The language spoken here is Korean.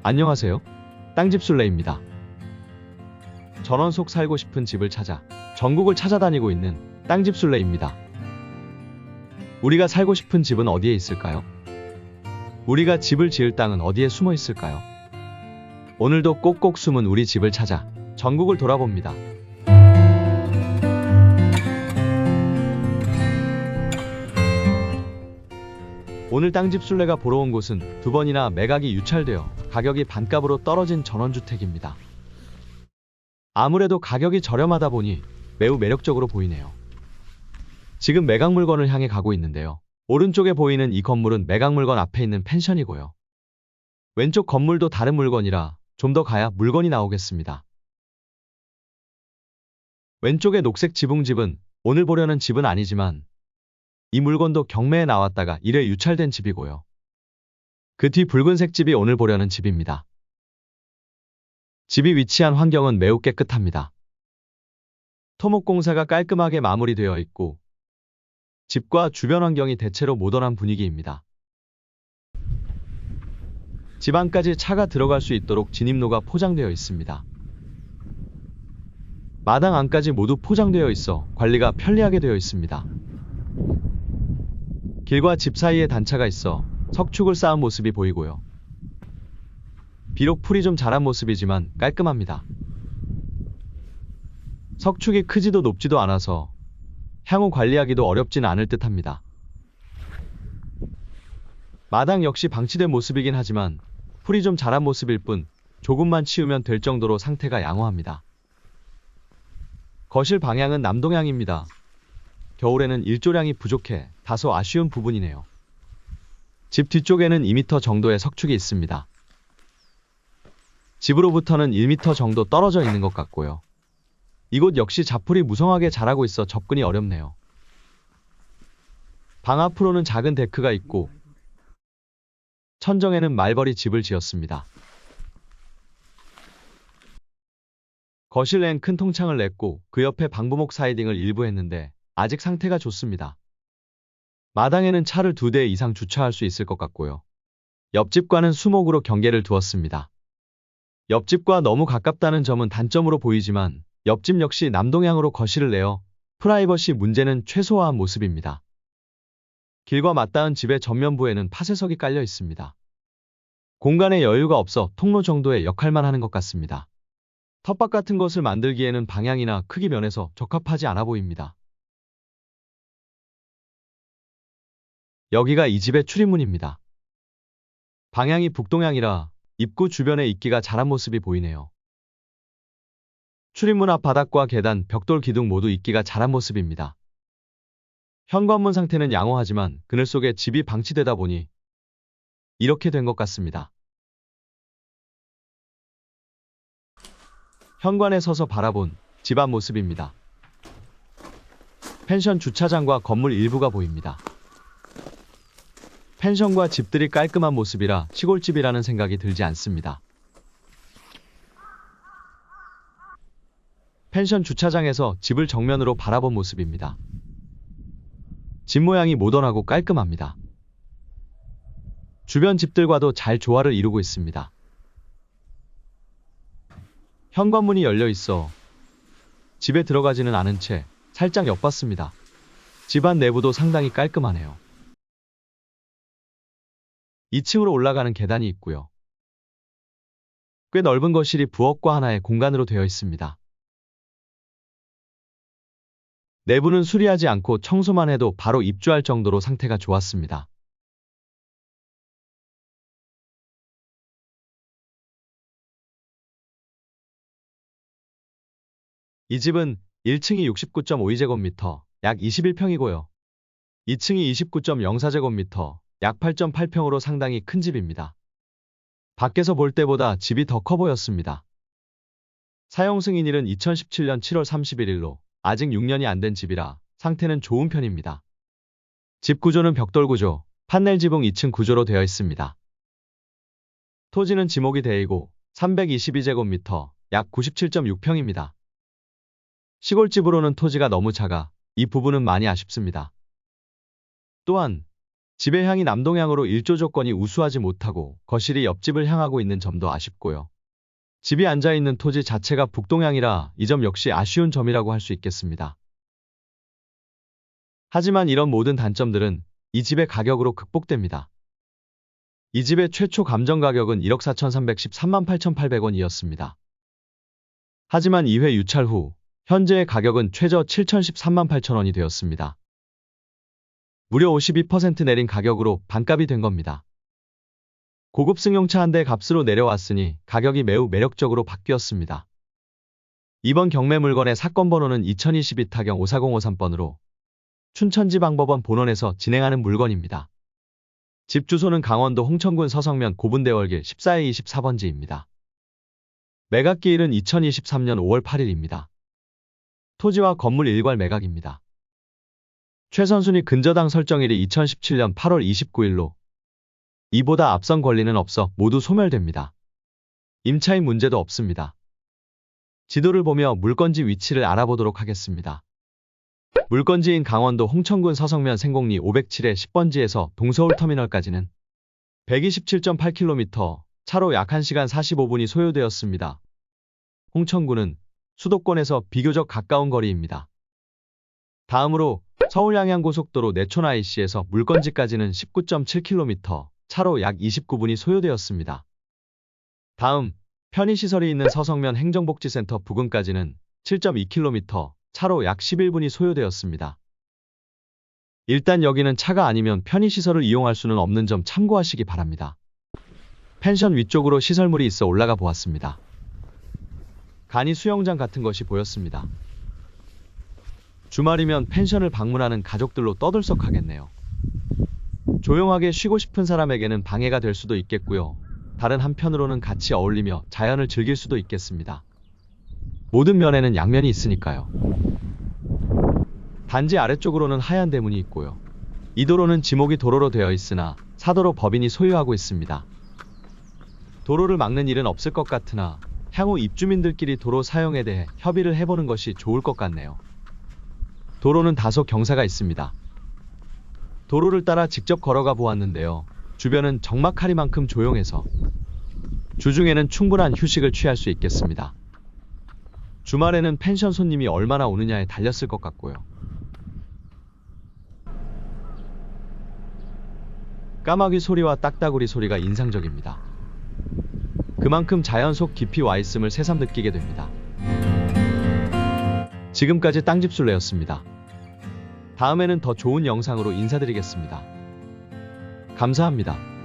안녕하세요. 땅집술래입니다. 전원 속 살고 싶은 집을 찾아 전국을 찾아다니고 있는 땅집술래입니다. 우리가 살고 싶은 집은 어디에 있을까요? 우리가 집을 지을 땅은 어디에 숨어 있을까요? 오늘도 꼭꼭 숨은 우리 집을 찾아 전국을 돌아봅니다. 오늘 땅집술래가 보러 온 곳은 두 번이나 매각이 유찰되어 가격이 반값으로 떨어진 전원주택입니다. 아무래도 가격이 저렴하다 보니 매우 매력적으로 보이네요. 지금 매각 물건을 향해 가고 있는데요. 오른쪽에 보이는 이 건물은 매각 물건 앞에 있는 펜션이고요. 왼쪽 건물도 다른 물건이라 좀 더 가야 물건이 나오겠습니다. 왼쪽의 녹색 지붕집은 오늘 보려는 집은 아니지만 이 물건도 경매에 나왔다가 1회 유찰된 집이고요. 그 뒤 붉은색 집이 오늘 보려는 집입니다. 집이 위치한 환경은 매우 깨끗합니다. 토목공사가 깔끔하게 마무리되어 있고 집과 주변 환경이 대체로 모던한 분위기입니다. 집 안까지 차가 들어갈 수 있도록 진입로가 포장되어 있습니다. 마당 안까지 모두 포장되어 있어 관리가 편리하게 되어 있습니다. 길과 집 사이에 단차가 있어 석축을 쌓은 모습이 보이고요. 비록 풀이 좀 자란 모습이지만 깔끔합니다. 석축이 크지도 높지도 않아서 향후 관리하기도 어렵진 않을 듯합니다. 마당 역시 방치된 모습이긴 하지만 풀이 좀 자란 모습일 뿐 조금만 치우면 될 정도로 상태가 양호합니다. 거실 방향은 남동향입니다. 겨울에는 일조량이 부족해 다소 아쉬운 부분이네요. 집 뒤쪽에는 2m 정도의 석축이 있습니다. 집으로부터는 1m 정도 떨어져 있는 것 같고요. 이곳 역시 자풀이 무성하게 자라고 있어 접근이 어렵네요. 방 앞으로는 작은 데크가 있고 천정에는 말벌이 집을 지었습니다. 거실엔 큰 통창을 냈고 그 옆에 방부목 사이딩을 일부 했는데 아직 상태가 좋습니다. 마당에는 차를 2대 이상 주차할 수 있을 것 같고요. 옆집과는 수목으로 경계를 두었습니다. 옆집과 너무 가깝다는 점은 단점으로 보이지만 옆집 역시 남동향으로 거실을 내어 프라이버시 문제는 최소화한 모습입니다. 길과 맞닿은 집의 전면부에는 파쇄석이 깔려 있습니다. 공간에 여유가 없어 통로 정도의 역할만 하는 것 같습니다. 텃밭 같은 것을 만들기에는 방향이나 크기 면에서 적합하지 않아 보입니다. 여기가 이 집의 출입문입니다. 방향이 북동향이라 입구 주변에 이끼가 자란 모습이 보이네요. 출입문 앞 바닥과 계단, 벽돌 기둥 모두 이끼가 자란 모습입니다. 현관문 상태는 양호하지만 그늘 속에 집이 방치되다 보니 이렇게 된 것 같습니다. 현관에 서서 바라본 집 앞 모습입니다. 펜션 주차장과 건물 일부가 보입니다. 펜션과 집들이 깔끔한 모습이라 시골집이라는 생각이 들지 않습니다. 펜션 주차장에서 집을 정면으로 바라본 모습입니다. 집 모양이 모던하고 깔끔합니다. 주변 집들과도 잘 조화를 이루고 있습니다. 현관문이 열려 있어 집에 들어가지는 않은 채 살짝 엿봤습니다. 집안 내부도 상당히 깔끔하네요. 2층으로 올라가는 계단이 있고요. 꽤 넓은 거실이 부엌과 하나의 공간으로 되어 있습니다. 내부는 수리하지 않고 청소만 해도 바로 입주할 정도로 상태가 좋았습니다. 이 집은 1층이 69.52제곱미터, 약 21평이고요. 2층이 29.04제곱미터, 약 8.8평으로 상당히 큰 집입니다. 밖에서 볼 때보다 집이 더 커 보였습니다. 사용 승인일은 2017년 7월 31일로 아직 6년이 안 된 집이라 상태는 좋은 편입니다. 집 구조는 벽돌 구조, 판넬 지붕 2층 구조로 되어 있습니다. 토지는 지목이 대이고 322제곱미터, 약 97.6평입니다. 시골집으로는 토지가 너무 작아 이 부분은 많이 아쉽습니다. 또한 집의 향이 남동향으로 일조 조건이 우수하지 못하고 거실이 옆집을 향하고 있는 점도 아쉽고요. 집이 앉아있는 토지 자체가 북동향이라 이 점 역시 아쉬운 점이라고 할 수 있겠습니다. 하지만 이런 모든 단점들은 이 집의 가격으로 극복됩니다. 이 집의 최초 감정 가격은 1억 4,313만 8,800원이었습니다. 하지만 2회 유찰 후 현재의 가격은 최저 7,013만 8천원이 되었습니다. 무려 52% 내린 가격으로 반값이 된 겁니다. 고급 승용차 한 대 값으로 내려왔으니 가격이 매우 매력적으로 바뀌었습니다. 이번 경매 물건의 사건 번호는 2022 타경 54053번으로 춘천지방법원 본원에서 진행하는 물건입니다. 집 주소는 강원도 홍천군 서성면 고분대월길 14에 24번지입니다. 매각기일은 2023년 5월 8일입니다. 토지와 건물 일괄 매각입니다. 최선순위 근저당 설정일이 2017년 8월 29일로 이보다 앞선 권리는 없어 모두 소멸됩니다. 임차인 문제도 없습니다. 지도를 보며 물건지 위치를 알아보도록 하겠습니다. 물건지인 강원도 홍천군 서성면 생곡리 507의 10번지에서 동서울터미널까지는 127.8km, 차로 약 1시간 45분이 소요되었습니다. 홍천군은 수도권에서 비교적 가까운 거리입니다. 다음으로 서울양양고속도로 내촌 IC에서 물건지까지는 19.7km, 차로 약 29분이 소요되었습니다. 다음 편의시설이 있는 서성면 행정복지센터 부근까지는 7.2km, 차로 약 11분이 소요되었습니다. 일단 여기는 차가 아니면 편의시설을 이용할 수는 없는 점 참고하시기 바랍니다. 펜션 위쪽으로 시설물이 있어 올라가 보았습니다. 간이 수영장 같은 것이 보였습니다. 주말이면 펜션을 방문하는 가족들로 떠들썩하겠네요. 조용하게 쉬고 싶은 사람에게는 방해가 될 수도 있겠고요. 다른 한편으로는 같이 어울리며 자연을 즐길 수도 있겠습니다. 모든 면에는 양면이 있으니까요. 단지 아래쪽으로는 하얀 대문이 있고요. 이 도로는 지목이 도로로 되어 있으나 사도로 법인이 소유하고 있습니다. 도로를 막는 일은 없을 것 같으나 향후 입주민들끼리 도로 사용에 대해 협의를 해보는 것이 좋을 것 같네요. 도로는 다소 경사가 있습니다. 도로를 따라 직접 걸어가 보았는데요. 주변은 적막하리만큼 조용해서 주중에는 충분한 휴식을 취할 수 있겠습니다. 주말에는 펜션 손님이 얼마나 오느냐에 달렸을 것 같고요. 까마귀 소리와 딱따구리 소리가 인상적입니다. 그만큼 자연 속 깊이 와 있음을 새삼 느끼게 됩니다. 지금까지 땅집술래였습니다. 다음에는 더 좋은 영상으로 인사드리겠습니다. 감사합니다.